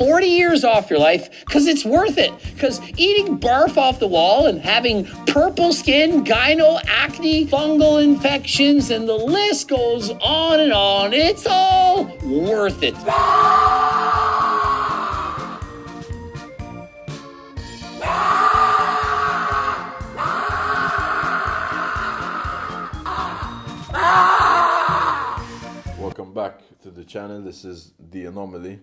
40 years off your life because it's worth it. Because eating barf off the wall and having purple skin, gyno, acne, fungal infections, and the list goes on and on. It's all worth it. Welcome back to the channel. This is the Anomaly.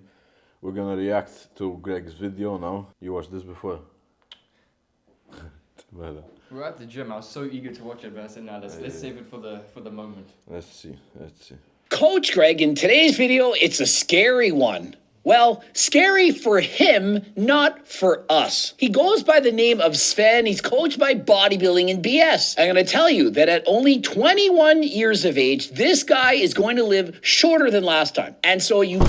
We're gonna react to Greg's video now. You watched this before? We're at the gym. I was so eager to watch it, but I said, "No, let's save it for the moment." Let's see. Coach Greg, in today's video, it's a scary one. Well, scary for him, not for us. He goes by the name of Sven. He's coached by Bodybuilding and BS. I'm going to tell you that at only 21 years of age, this guy is going to live shorter than last time. And so you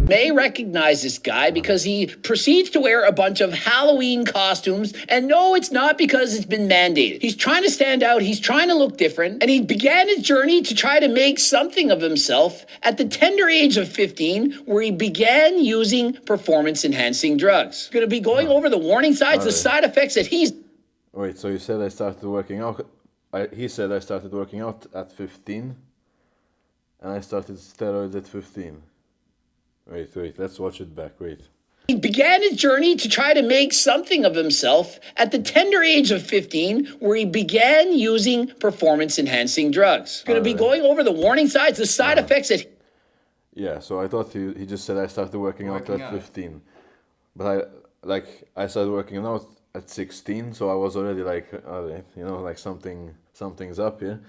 may recognize this guy because he proceeds to wear a bunch of Halloween costumes. And no, it's not because it's been mandated. He's trying to stand out. He's trying to look different. And he began his journey to try to make something of himself at the tender age of 15, where he began using performance-enhancing drugs. Going to be going over the warning signs, the side effects that he's... Wait, so you said I started working out. He said I started working out at 15. And I started steroids at 15. Wait, let's watch it back, wait. He began his journey to try to make something of himself at the tender age of 15, where he began using performance-enhancing drugs. Going to be going over the warning signs, the side effects that... Yeah, so I thought he just said I started working out at 15. But I started working out at 16, so I was already like, alright, you know, like something's up here.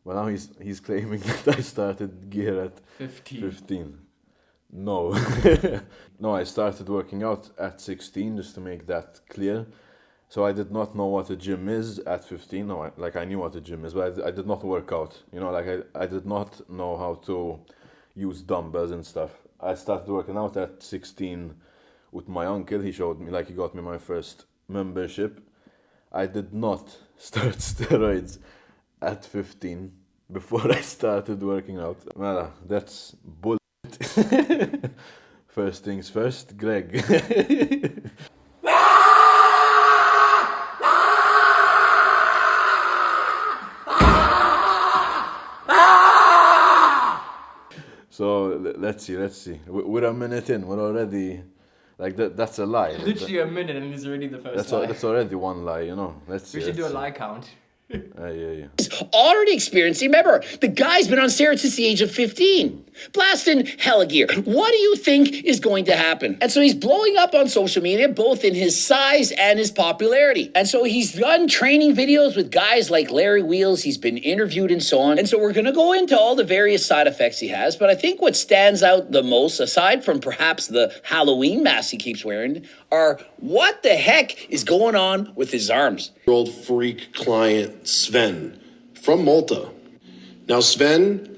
But now he's claiming that I started gear at 15. No. No, I started working out at 16, just to make that clear. So I did not know what a gym is at 15. No, I knew what a gym is, but I did not work out. You know, like I did not know how to use dumbbells and stuff. I started working out at 16 with my uncle. He showed me, like he got me my first membership. I did not start steroids at 15 before I started working out. Well, that's bullshit. First things first, Greg. So let's see. We're a minute in. We're already like that. That's a lie. Literally a minute, and it's already the first lie. That's already one lie, you know. We should do a lie count. Yeah. He's already experiencing. Remember, the guy's been on steroids since the age of 15. Blasting hella gear. What do you think is going to happen? And so he's blowing up on social media, both in his size and his popularity. And so he's done training videos with guys like Larry Wheels. He's been interviewed and so on. And so we're going to go into all the various side effects he has. But I think what stands out the most, aside from perhaps the Halloween mask he keeps wearing, are what the heck is going on with his arms. Old freak client Sven from Malta. Now Sven,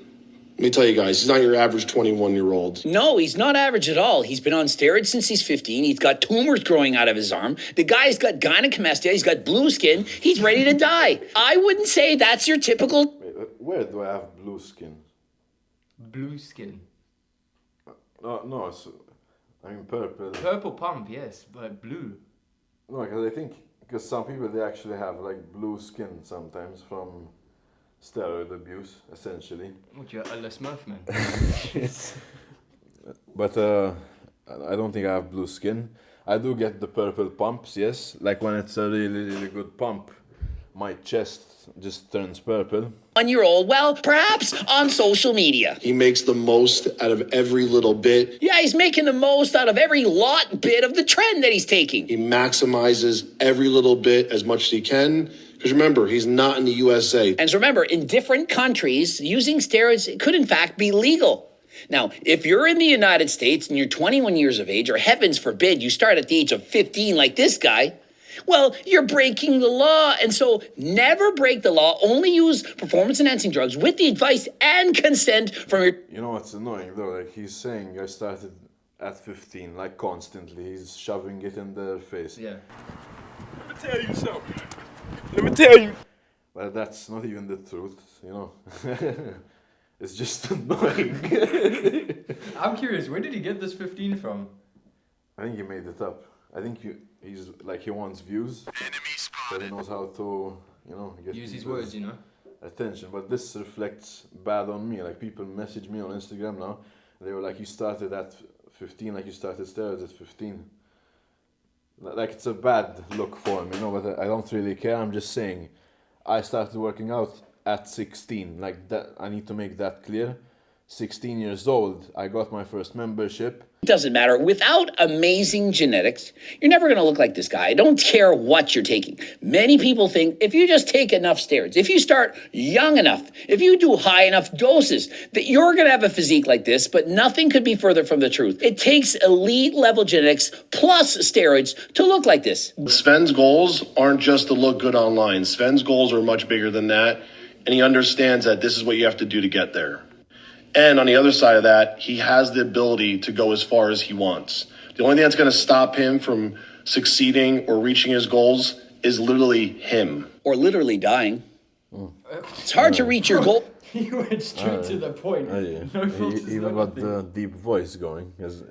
let me tell you guys, he's not your average 21-year-old. No, he's not average at all. He's been on steroids since he's 15. He's got tumors growing out of his arm. The guy's got gynecomastia. He's got blue skin. He's ready to die. I wouldn't say that's your typical... Where do I have blue skin? Blue skin. No, I mean purple. Purple pump, yes, but blue. No, because some people, they actually have like blue skin sometimes from steroid abuse, essentially. What, you're a Smurf man? But I don't think I have blue skin. I do get the purple pumps, yes. Like when it's a really good pump, my chest just turns purple. 1-year-old, well, perhaps on social media. He makes the most out of every little bit. Yeah, he's making the most out of every bit of the trend that he's taking. He maximizes every little bit as much as he can. Because remember, he's not in the USA. And so remember, in different countries, using steroids could in fact be legal. Now, if you're in the United States and you're 21 years of age, or heavens forbid, you start at the age of 15 like this guy, well, you're breaking the law. And so never break the law. Only use performance-enhancing drugs with the advice and consent from your... You know what's annoying though? Like he's saying I started at 15, like constantly. He's shoving it in their face. Yeah. Let me tell you something. Let me tell you. But that's not even the truth, you know. It's just annoying. I'm curious, where did he get this 15 from? I think he made it up. I think he's like, he wants views, so he knows how to, you know, get Use his people's words, you know? attention. But this reflects bad on me. Like, people message me on Instagram now. They were like, you started at 15, like you started steroids at 15. Like, it's a bad look for me, you know, but I don't really care. I'm just saying, I started working out at 16. Like, that, I need to make that clear. 16 years old, I got my first membership. It doesn't matter. Without amazing genetics, you're never going to look like this guy. I don't care what you're taking. Many people think if you just take enough steroids, if you start young enough, if you do high enough doses, that you're going to have a physique like this, but nothing could be further from the truth. It takes elite level genetics plus steroids to look like this. Sven's goals aren't just to look good online. Sven's goals are much bigger than that, and he understands that this is what you have to do to get there. And on the other side of that, he has the ability to go as far as he wants. The only thing that's going to stop him from succeeding or reaching his goals is literally him. Or literally dying. It's hard to reach your goal. He went straight to the point. Yeah. No filters, He no even got nothing. the deep voice going, because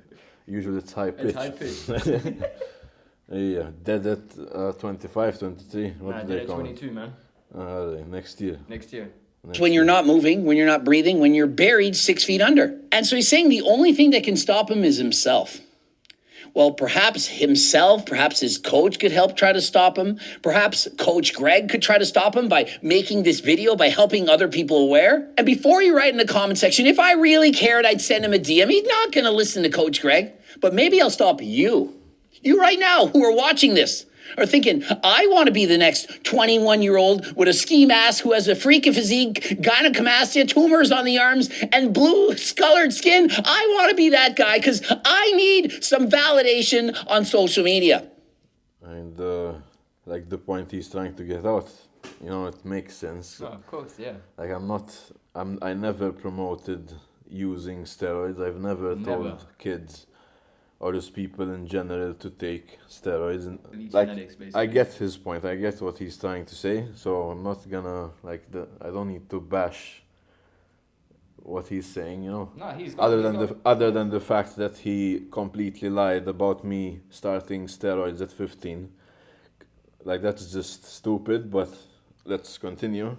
usually it's high pitch. It's high pitch. Yeah, dead at 25, 23. What Nah, do they're they at call 22, man. it? Next year. Next year. When you're not moving, when you're not breathing, when you're buried 6 feet under. And so he's saying the only thing that can stop him is himself. Well, perhaps himself, perhaps his coach could help try to stop him. Perhaps Coach Greg could try to stop him by making this video, by helping other people aware. And before you write in the comment section, if I really cared, I'd send him a DM. He's not going to listen to Coach Greg, but maybe I'll stop you. You right now who are watching this are thinking, I want to be the next 21-year-old with a ski mask who has a freak of physique, gynecomastia, tumors on the arms, and blue-colored skin. I want to be that guy because I need some validation on social media. And like the point he's trying to get out, you know, it makes sense. Oh, of course, yeah. Like, I never promoted using steroids. I've never told kids or just people in general to take steroids. And like, genetics, basically. I get his point. I get what he's trying to say. So I'm not gonna I don't need to bash what he's saying. You know. No, he's Other than the fact that he completely lied about me starting steroids at 15. Like, that's just stupid. But let's continue.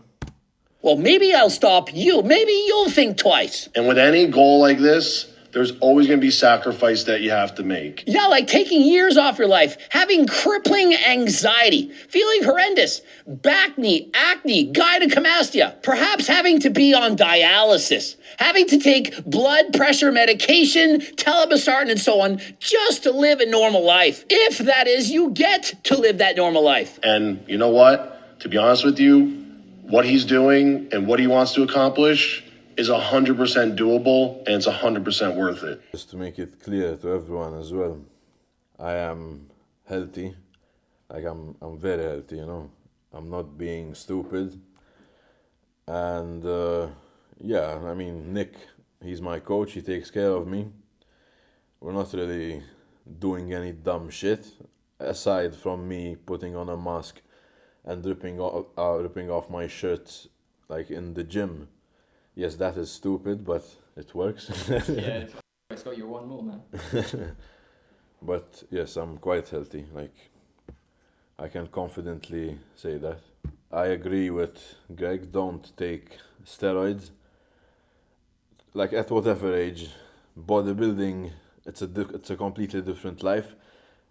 Well, maybe I'll stop you. Maybe you'll think twice. And with any goal like this, there's always going to be sacrifice that you have to make. Yeah, like taking years off your life, having crippling anxiety, feeling horrendous, back knee, acne, gynecomastia, perhaps having to be on dialysis, having to take blood pressure medication, telebasartan, and so on, just to live a normal life. If that is, you get to live that normal life. And you know what? To be honest with you, what he's doing and what he wants to accomplish is 100% doable, and it's 100% worth it. Just to make it clear to everyone as well, I am healthy. Like, I'm very healthy, you know. I'm not being stupid. And yeah, I mean, Nick, he's my coach. He takes care of me. We're not really doing any dumb shit, aside from me putting on a mask and ripping off my shirt, like, in the gym. Yes, that is stupid, but it works. Yeah, it's got your one more, man. But yes, I'm quite healthy. Like, I can confidently say that. I agree with Greg. Don't take steroids. Like, at whatever age, bodybuilding, it's a completely different life.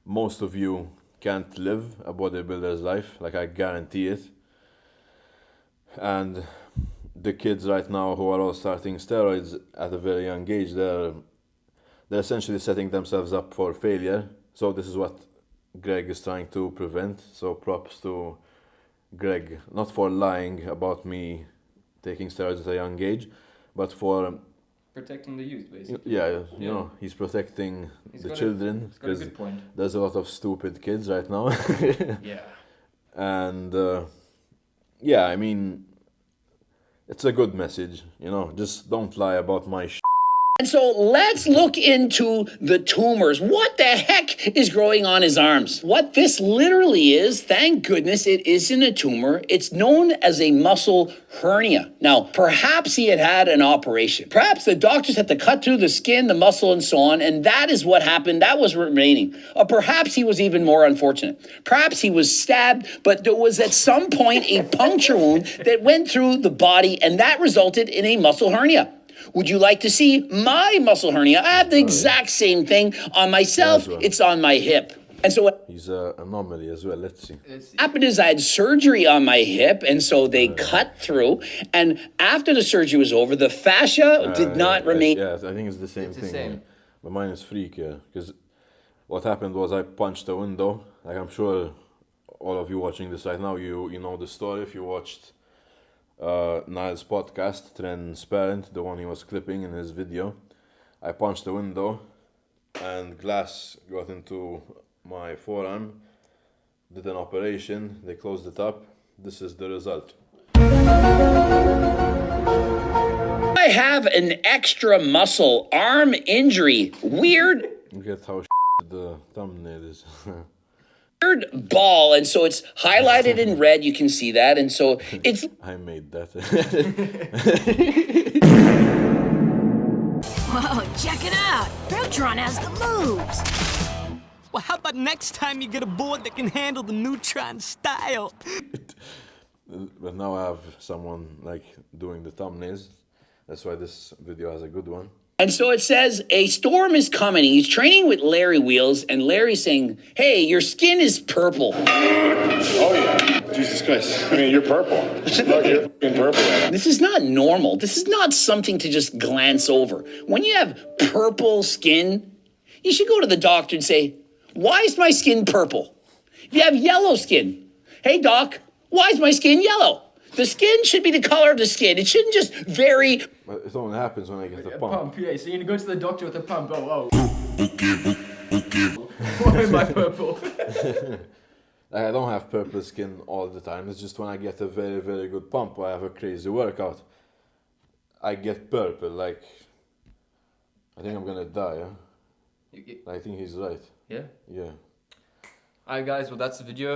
Most of you can't live a bodybuilder's life. Like, I guarantee it. And the kids right now who are all starting steroids at a very young age, they're essentially setting themselves up for failure. So this is what Greg is trying to prevent. So props to Greg, not for lying about me taking steroids at a young age, but for protecting the youth, basically. yeah, you know, he's protecting the children, He's got a good point. there's a lot of stupid kids right now. Yeah. And yeah, I mean, it's a good message, you know. Just don't lie about my And so let's look into the tumors. What the heck is growing on his arms? What this literally is, thank goodness it isn't a tumor. It's known as a muscle hernia. Now, perhaps he had an operation. Perhaps the doctors had to cut through the skin, the muscle, and so on, and that is what happened. That was remaining. Or perhaps he was even more unfortunate. Perhaps he was stabbed, but there was at some point a puncture wound that went through the body, and that resulted in a muscle hernia. Would you like to see my muscle hernia? I have the exact same thing on myself. It's on my hip. And so what He's an anomaly as well. Let's see. happened is I had surgery on my hip, and so they cut through. And after the surgery was over, the fascia did not remain. Yeah, I think it's the same thing. same. But mine is freakier because what happened was I punched a window. Like I'm sure all of you watching this right now, you know the story if you watched Niall's podcast, Transparent, the one he was clipping in his video. I punched the window and glass got into my forearm, did an operation, they closed it up. This is the result. I have an extra muscle arm injury. Weird. Look at how the thumbnail is. Ball, and so it's highlighted in red. You can see that, and so it's I made that. Whoa, check it out. Neutron has the moves. Well, how about next time you get a board that can handle the Neutron style? But now I have someone like doing the thumbnails. That's why this video has a good one. and so it says a storm is coming. He's training with Larry Wheels, and Larry's saying, "Hey, your skin is purple." Oh yeah, Jesus Christ! I mean, you're purple. You're fucking purple. This is not normal. This is not something to just glance over. When you have purple skin, you should go to the doctor and say, "Why is my skin purple?" If you have yellow skin, "Hey doc, why is my skin yellow?" The skin should be the color of the skin. It shouldn't just vary. But it only happens when I get a A pump. pump, yeah. So you go to the doctor with a pump. Oh. Why am I purple? I don't have purple skin all the time. It's just when I get a very, very good pump or I have a crazy workout, I get purple. Like, I think I'm gonna die. I think he's right. Yeah. Yeah. Alright, guys. Well, that's the video.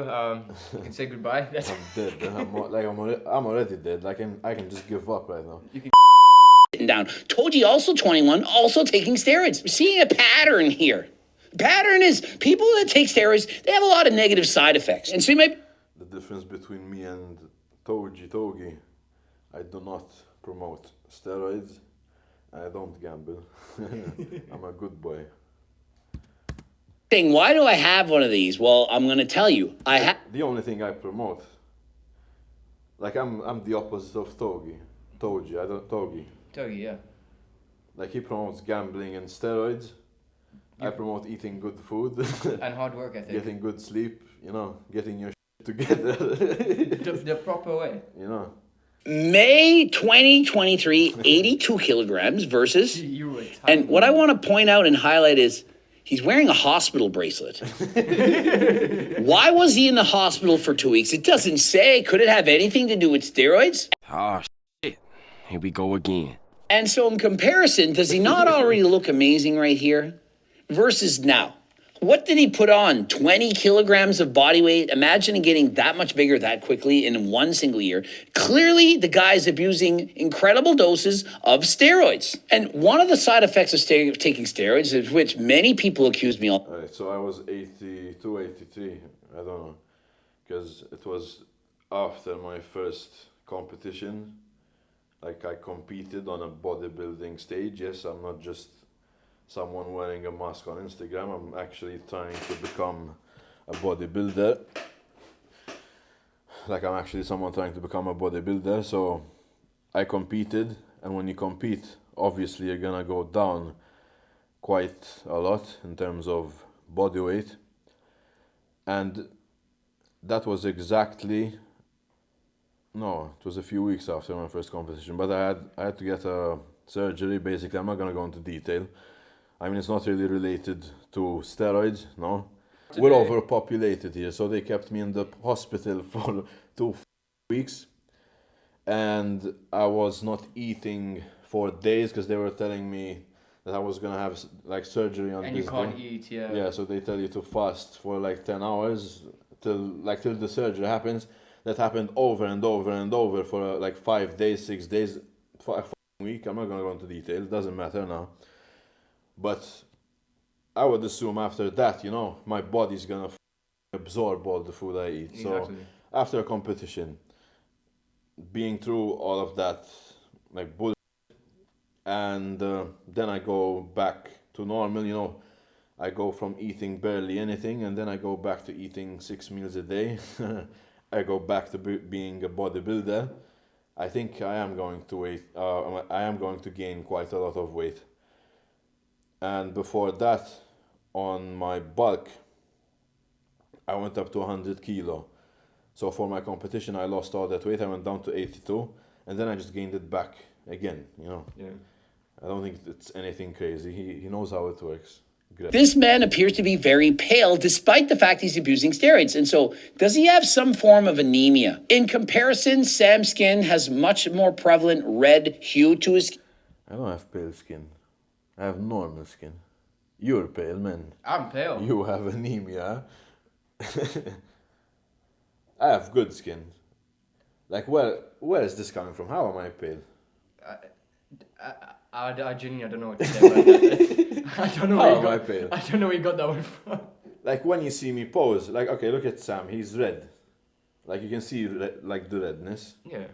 You can say goodbye. I'm dead. I'm already dead. I can just give up right now. Sitting down. Toji, also 21, also taking steroids. We're seeing a pattern here. The pattern is people that take steroids, they have a lot of negative side effects. And so you might... The difference between me and Togi, I do not promote steroids. I don't gamble. I'm a good boy. saying, why do I have one of these? Well, I'm going to tell you. I have... The only thing I promote, like I'm the opposite of Togi. Togi. Yeah. Like he promotes gambling and steroids. I promote eating good food. And hard work, I think. Getting good sleep, getting your shit together. The proper way. May 2023, 82 kilograms versus... You were And what I want to point out and highlight is he's wearing a hospital bracelet. Why was he in the hospital for 2 weeks? It doesn't say. Could it have anything to do with steroids? Oh, shit. Here we go again. And so in comparison, does he not already look amazing right here? Versus now. What did he put on? 20 kilograms of body weight? Imagine getting that much bigger that quickly in one single year. Clearly, the guy's abusing incredible doses of steroids. And one of the side effects of taking steroids, is which many people accuse me of. Alright, so I was 82, 83, I don't know, because it was after my first competition. Like I competed on a bodybuilding stage. Yes, I'm not just someone wearing a mask on Instagram. I'm actually trying to become a bodybuilder. Like I'm actually someone trying to become a bodybuilder. So I competed, and when you compete, obviously you're gonna go down quite a lot in terms of body weight. And that was exactly, no, it was a few weeks after my first competition, but I had to get a surgery. Basically, I'm not gonna go into detail. I mean, it's not really related to steroids, no. We're overpopulated here, so they kept me in the hospital for 2 weeks. And I was not eating for days because they were telling me that I was gonna have like surgery on And this you can't day. eat, yeah. Yeah, so they tell you to fast for like 10 hours till the surgery happens. That happened over and over and over for like 5 days, 6 days, for a week. I'm not gonna go into detail. It doesn't matter now. But I would assume after that, you know, my body's gonna absorb all the food I eat. Exactly. So after a competition, being through all of that, like bullshit, and then I go back to normal, you know. I go from eating barely anything, and then I go back to eating 6 meals a day. I go back to being a bodybuilder. I think I am going to gain quite a lot of weight. And before that, on my bulk, I went up to 100 kilo. So for my competition, I lost all that weight. I went down to 82, and then I just gained it back again. You know. Yeah. I don't think it's anything crazy. He knows how it works. Great. This man appears to be very pale despite the fact he's abusing steroids. And so, does he have some form of anemia? In comparison, Sam's skin has much more prevalent red hue to his skin. I don't have pale skin. I have normal skin. You're pale, man. I'm pale. You have anemia. I have good skin. Like, where is this coming from? How am I pale? I genuinely don't know what to say about that. I don't know where How you am I got. pale? I don't know where you got that one from. Like when you see me pose, like okay, look at Sam. He's red. Like you can see like the redness. Yeah.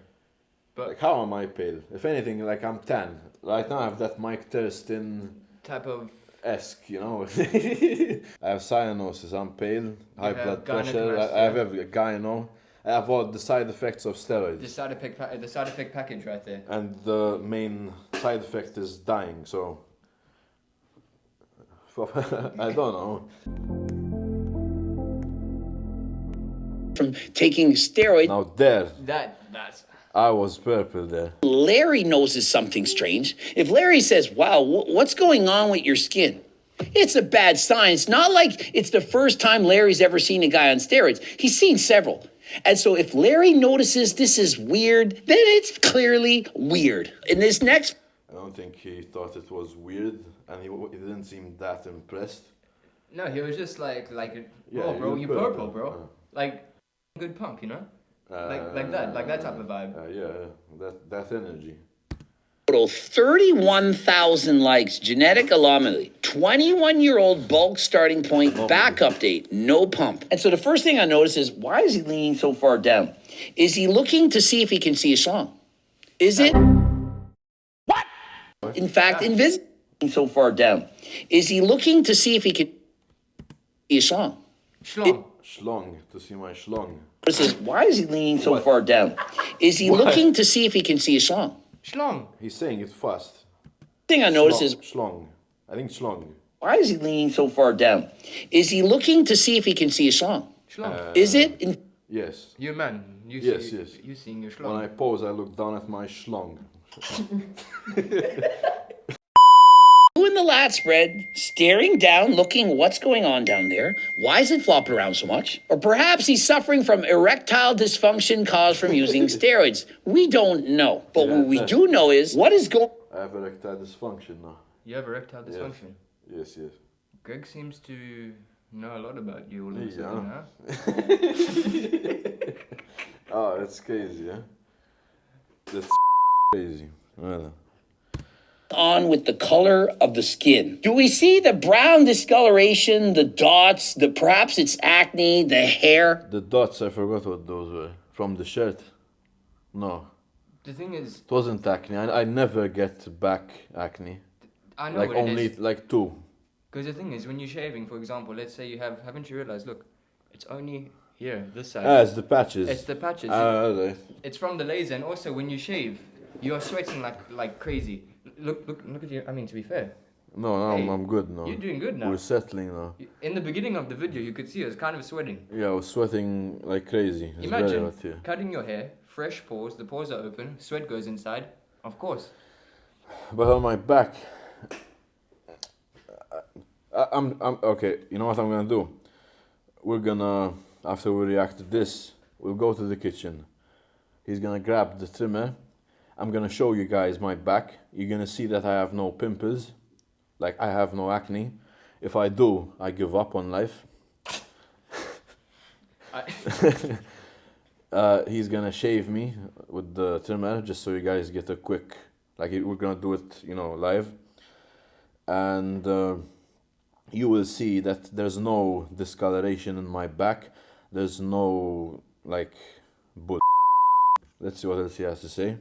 But Like how am I pale? If anything, like I'm tan. Right now I have that Mike Thurston type of esque, you know. I have cyanosis. I'm pale. High have blood pressure. gynecomastia. I have every gyno. I have all the side effects of steroids. the side effect package right there. And the main side effect is dying. So I don't know. From taking steroids, Now there, That's I was purple there. Larry notices something strange. If Larry says, wow, what's going on with your skin? It's a bad sign. It's not like it's the first time Larry's ever seen a guy on steroids. He's seen several. And so if Larry notices this is weird, then it's clearly weird. In this next I don't think he thought it was weird, and he didn't seem that impressed. no. He was just like, Yeah, oh, bro, you're you purple. purple, bro. Like, good pump, you know. Like that type of vibe. Yeah, that energy. photo, 31,000 likes, genetic anomaly, 21-year-old bulk starting point, back update, no pump. And so the first thing I notice is, why is he leaning so far down? Is he looking to see if he can see a schlong? Is it? What? In fact, invisible so far down. Is he looking to see if he can see a schlong? Schlong. Schlong, to see my schlong. This is, why is he leaning so far down? Is he looking to see if he can see a schlong? Schlong. He's saying it fast. Thing I notice is, Schlong. I think schlong. why is he leaning so far down? Is he looking to see if he can see a schlong? Schlong. Is it? Yes. You man. You Yes, see, yes. You seeing your When I schlong. pose, I look down at my schlong. Doing the lat spread, staring down, looking what's going on down there. Why is it flopping around so much? Or perhaps he's suffering from erectile dysfunction caused from using steroids. We don't know. But what we do know is what is going I have erectile dysfunction now. You have erectile dysfunction. Yes, yes. Greg seems to know a lot about you all of a sudden, huh? Oh, that's crazy, yeah? That's crazy. Well, on with the color of the skin? Do we see the brown discoloration, the dots, perhaps it's acne, the hair? the dots, I forgot what those were. From the shirt? No. The thing is, It wasn't acne. I never get back acne. I know Like what it only is. like 2. Because the thing is, when you're shaving, for example, let's say you haven't you realized, look, it's only here, this side. Ah, it's the patches. It's the patches. Right. It's from the laser, and also when you shave, you are sweating like crazy. Look at you. I mean, to be fair, No, Hey, I'm good now. you're doing good now. We're settling now. In the beginning of the video, you could see us kind of sweating. Yeah, I was sweating like crazy. It's very Imagine hot here. cutting your hair, fresh pores, the pores are open, sweat goes inside. Of course. But on my back, I'm okay. You know what I'm gonna do? We're gonna, after we react to this, we'll go to the kitchen. He's gonna grab the trimmer. I'm gonna show you guys my back. You're gonna see that I have no pimples. Like, I have no acne. If I do, I give up on life. He's gonna shave me with the trimmer, just so you guys get a quick, like, we're gonna do it, you know, live. And you will see that there's no discoloration in my back. There's no, like, bull. Let's see what else he has to say.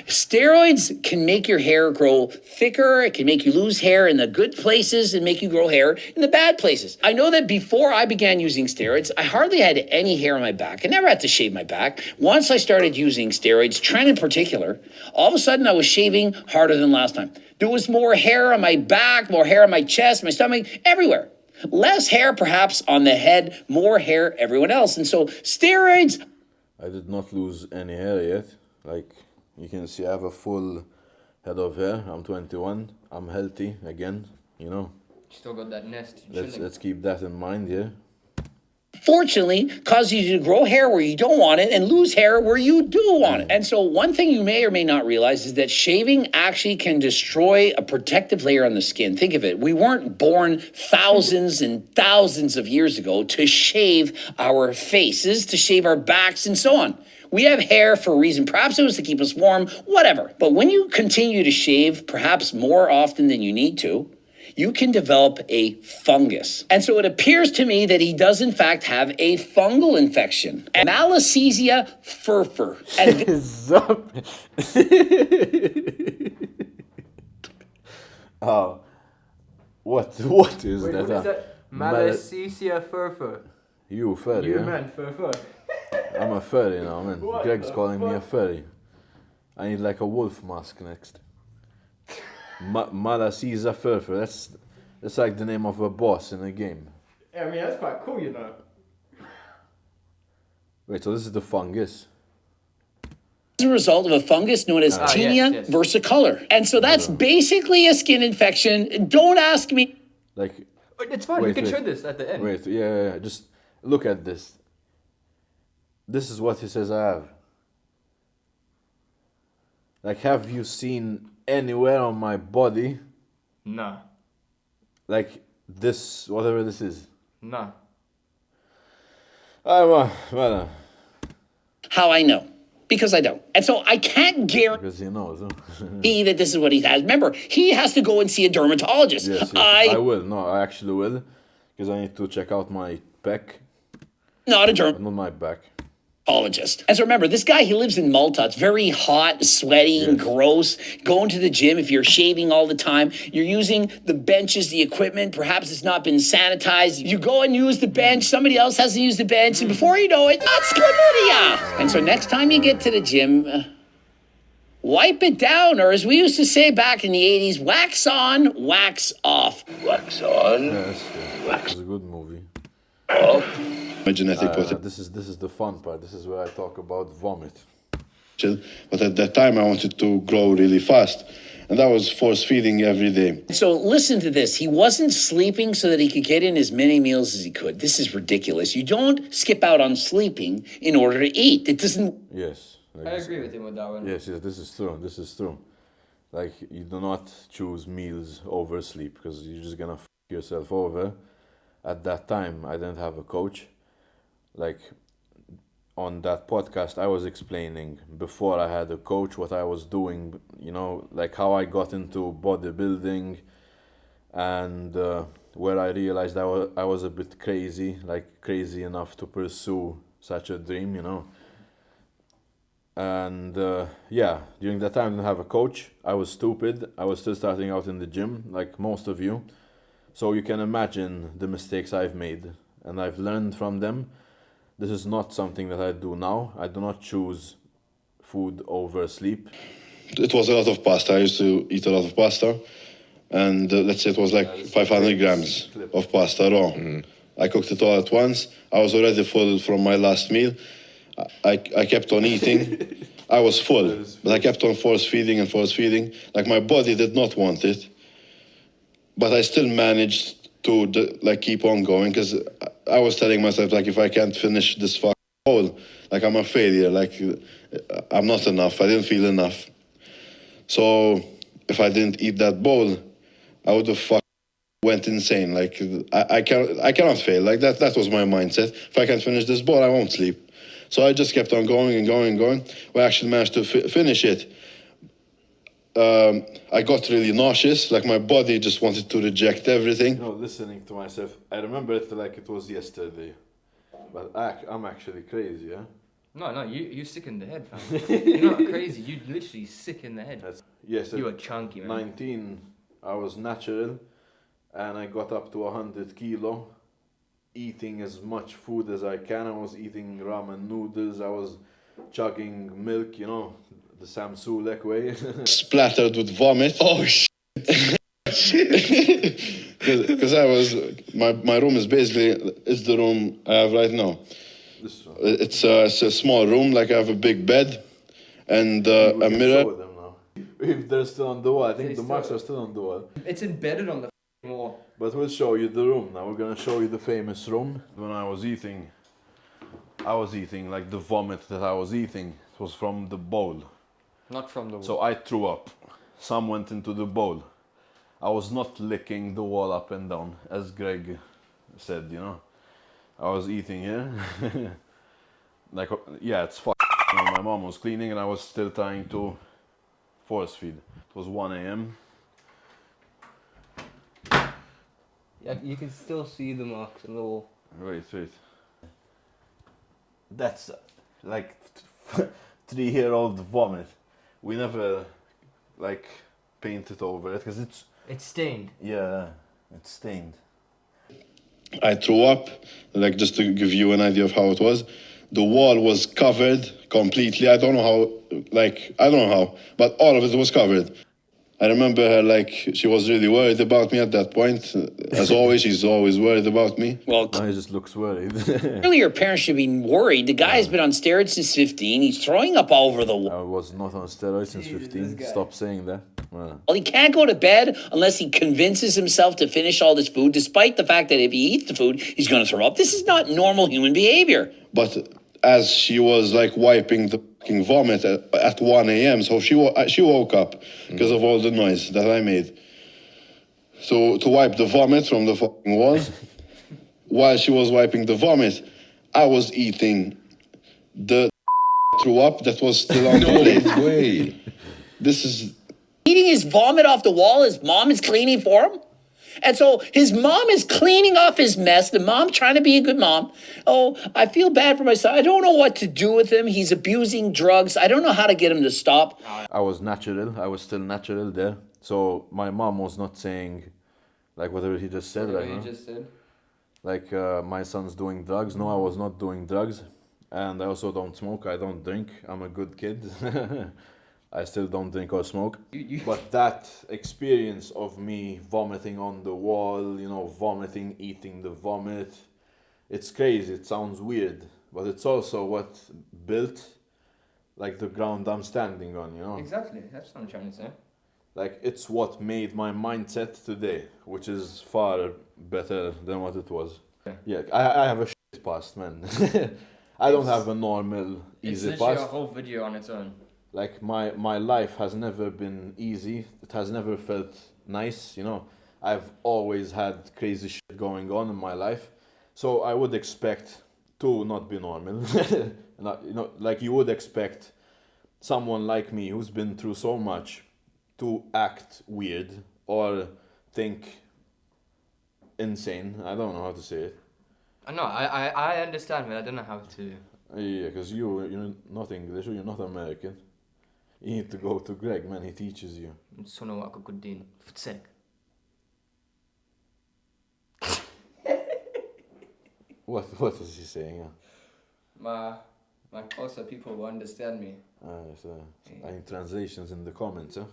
Steroids can make your hair grow thicker. It can make you lose hair in the good places and make you grow hair in the bad places. I know that before I began using steroids, I hardly had any hair on my back. I never had to shave my back. Once I started using steroids, Trent in particular, all of a sudden I was shaving harder than last time. There was more hair on my back, more hair on my chest, my stomach, everywhere. Less hair perhaps on the head, more hair everywhere else. And so steroids... I did not lose any hair yet. Like, you can see I have a full head of hair. I'm 21. I'm healthy again, you know. Still got that nest. Let's keep that in mind, yeah. Fortunately, causes you to grow hair where you don't want it and lose hair where you do want it. And so one thing you may or may not realize is that shaving actually can destroy a protective layer on the skin. Think of it. We weren't born thousands and thousands of years ago to shave our faces, to shave our backs, and so on. We have hair for a reason. Perhaps it was to keep us warm, whatever. But when you continue to shave, perhaps more often than you need to, you can develop a fungus. And so it appears to me that he does in fact have a fungal infection. Malassezia furfur. And Oh, what is Wait, that? what is that? Malassezia furfur. You furry, You yeah? man furfur. I'm a furry now, man. What Greg's the calling me a fuck? furry. I need like a wolf mask next. Malassezia furfur. That's like the name of a boss in a game. I mean, that's quite cool, you know. Wait, so this is the fungus. as a result of a fungus known as Tinea versicolor. And so that's basically a skin infection. Don't ask me. Like, it's fine. You can show this at the end. Wait, yeah. Just look at this. This is what he says I have. Like, have you seen anywhere on my body? Nah. Like this, whatever this is. Nah. Well, how I know. Because I don't. And so I can't guarantee because he knows. that this is what he has. Remember, he has to go and see a dermatologist. Yes, I will. No, I actually will. Because I need to check out my back. Not a dermatologist. Not my back. And so remember, this guy, he lives in Malta. It's very hot, sweaty, and gross. Going to the gym, if you're shaving all the time, you're using the benches, the equipment, perhaps it's not been sanitized. You go and use the bench, somebody else hasn't used the bench, and before you know it, that's chlamydia. And so next time you get to the gym, wipe it down, or as we used to say back in the 80s, wax on, wax off. Wax on. Yeah, that's a good movie. My genetic this is the fun part. This is where I talk about vomit. But at that time I wanted to grow really fast, and I was force feeding every day. So listen to this. He wasn't sleeping so that he could get in as many meals as he could. This is ridiculous. You don't skip out on sleeping in order to eat. It doesn't... Yes. I agree with him with that one. Yes, this is true. This is true. Like, you do not choose meals over sleep, because you're just gonna f yourself over. At that time, I didn't have a coach. Like, on that podcast, I was explaining before I had a coach what I was doing, you know, like how I got into bodybuilding, and where I realized I was a bit crazy, like crazy enough to pursue such a dream, you know. And yeah, during that time I didn't have a coach. I was stupid. I was still starting out in the gym, like most of you. So you can imagine the mistakes I've made, and I've learned from them. This is not something that I do now. I do not choose food over sleep. It was a lot of pasta. I used to eat a lot of pasta, and let's say it was like 500 grams of pasta raw. I cooked it all at once. I was already full from my last meal. I kept on eating. I was full, but I kept on force feeding. Like, my body did not want it, but I still managed to like keep on going, because I was telling myself, like, if I can't finish this fucking bowl, like, I'm a failure. Like, I'm not enough. I didn't feel enough. So if I didn't eat that bowl, I would have went insane. Like I cannot fail. Like that was my mindset. If I can't finish this ball, I won't sleep. So I just kept on going and going and going. We actually managed to finish it. I got really nauseous. Like my body just wanted to reject everything. You know, listening to myself, I remember it like it was yesterday. But I'm actually crazy, yeah? No, you're sick in the head, fam. You're not crazy. You're literally sick in the head. Yes, You are chunky, man. 19, I was natural, and I got up to 100 kilo, eating as much food as I can. I was eating ramen noodles, I was chugging milk, you know, the Sam Sulek way. Splattered with vomit. Oh, shit. Because I was, my room is basically, it's the room I have right now. This one. It's a small room, like I have a big bed and We a can mirror. show them now. If they're still on the wall, I think the marks are still on the wall. It's embedded on the wall. But we'll show you the room now. We're gonna show you the famous room. When I was eating like the vomit that I was eating. It was from the bowl. Not from the wall. So I threw up. Some went into the bowl. I was not licking the wall up and down, as Greg said, you know. I was eating here. Like, yeah, it's fucked. You know, my mom was cleaning and I was still trying to force feed. It was 1 a.m. Yeah, you can still see the marks on the wall. Wait. That's like 3-year-old vomit. We never like painted over it because it's stained. Yeah, it's stained. I threw up, like just to give you an idea of how it was. The wall was covered completely. I don't know how, but all of it was covered. I remember her, like, she was really worried about me at that point. As always, she's always worried about me. Well, Now he just looks worried. clearly your parents should be worried. The guy's been on steroids since 15. He's throwing up all over the wall. I was not on steroids since 15. Stop saying that. Well, he can't go to bed unless he convinces himself to finish all this food, despite the fact that if he eats the food, he's going to throw up. This is not normal human behavior. But as she was, like, wiping the fucking vomit at 1 a.m., so she woke up because of all the noise that I made. So to wipe the vomit from the fucking wall, while she was wiping the vomit, I was eating the threw up that was still on the plate. No way. This is... Eating his vomit off the wall, his mom is cleaning for him. And so his mom is cleaning off his mess. The mom trying to be a good mom. Oh, I feel bad for my son. I don't know what to do with him. He's abusing drugs. I don't know how to get him to stop. I was natural. I was still natural there. So my mom was not saying, like, whatever he just said. Whatever like, you just said. Like, my son's doing drugs. No, I was not doing drugs. And I also don't smoke. I don't drink. I'm a good kid. I still don't drink or smoke. But that experience of me vomiting on the wall, you know, vomiting, eating the vomit, it's crazy. It sounds weird. But it's also what built, like, the ground I'm standing on, you know? Exactly. That's what I'm trying to say. Like, it's what made my mindset today, which is far better than what it was. Yeah, I have a shit past, man. I don't have a normal, easy It's literally past. a whole video on its own. Like, my life has never been easy. It has never felt nice, you know. I've always had crazy shit going on in my life. So I would expect to not be normal. Not, you know, like you would expect someone like me who's been through so much to act weird or think insane. I don't know how to say it. No, I understand, but I don't know how to. Yeah, because you're not English or you're not American. You need to go to Greg, man, he teaches you. Sono ako good din. Physique. What is he saying? My closer people will understand me. So I need translations in the comments, huh?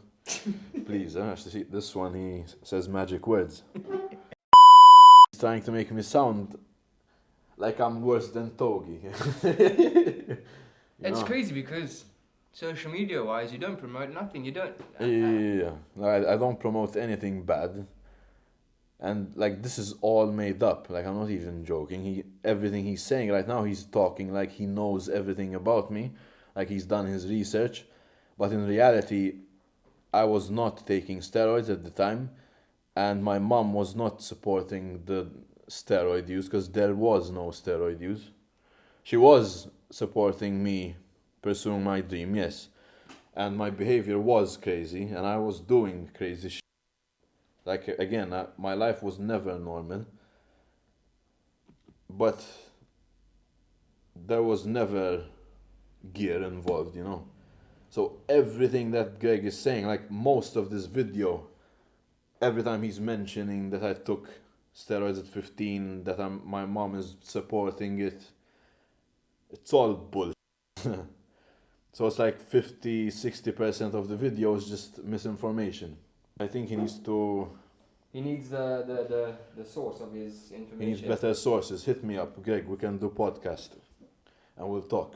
Please, huh? This one he says magic words. He's trying to make me sound like I'm worse than Togi. It's crazy because social media wise, you don't promote nothing. You don't. Yeah. I don't promote anything bad. And like this is all made up. Like I'm not even joking. Everything he's saying right now, he's talking like he knows everything about me, like he's done his research. But in reality, I was not taking steroids at the time, and my mom was not supporting the steroid use because there was no steroid use. She was supporting me pursuing my dream, yes, and my behavior was crazy and I was doing crazy shit. Like, again, my life was never normal, but there was never gear involved, you know. So everything that Greg is saying, like most of this video, every time he's mentioning that I took steroids at 15, that my mom is supporting it, it's all bull. So it's like 50-60% of the video is just misinformation. I think he needs to... He needs the source of his information. He needs better sources. Hit me up, Greg, we can do podcast and we'll talk.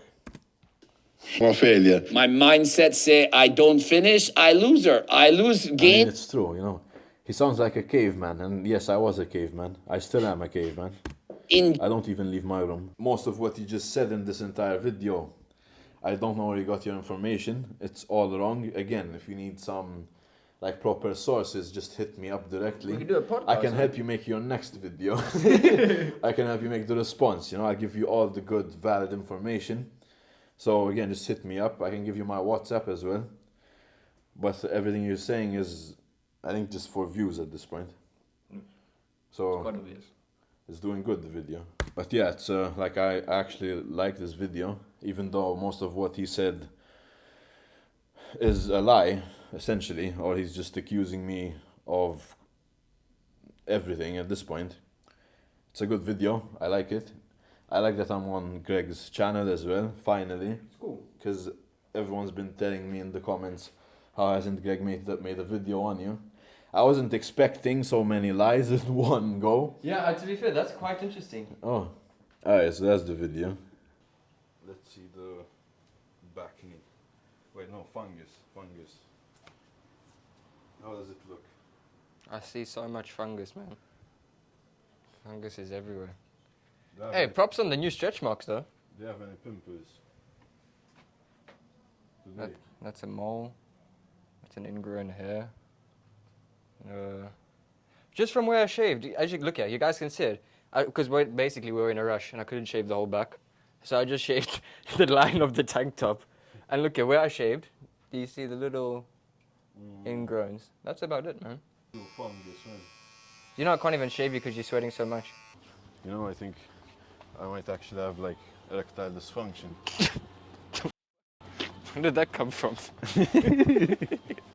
I'm a failure. My mindset say I don't finish, I lose her. I lose I mean, game. it's true, you know. He sounds like a caveman, and yes, I was a caveman. I still am a caveman. I don't even leave my room. Most of what you just said in this entire video, I don't know where you got your information. It's all wrong. Again, if you need some like proper sources, just hit me up directly. We can do a podcast. I can help you make your next video. I can help you make the response, you know. I'll give you all the good, valid information. So again, just hit me up. I can give you my WhatsApp as well. But everything you're saying is, I think, just for views at this point. So Quite obvious. it's doing good, the video. But yeah, it's like I actually like this video, even though most of what he said is a lie, essentially, or he's just accusing me of everything at this point. It's a good video. I like it. I like that I'm on Greg's channel as well, finally. It's cool. Because everyone's been telling me in the comments, how hasn't Greg made a video on you? I wasn't expecting so many lies in one go. Yeah, to be fair, that's quite interesting. Oh, alright, so that's the video. Let's see the back knee. Wait, no, fungus. How does it look? I see so much fungus, man. Fungus is everywhere. Do you Hey, have props on the new stretch marks, though. Do you have any pimples? That's a mole. That's an ingrown hair. Just from where I shaved, as you look at, you guys can see it. Because we were in a rush and I couldn't shave the whole back. So I just shaved the line of the tank top. And look at where I shaved. Do you see the little ingrowns? That's about it, man. Fungus, man. You know I can't even shave you because you're sweating so much. You know, I think I might actually have like erectile dysfunction. Where did that come from?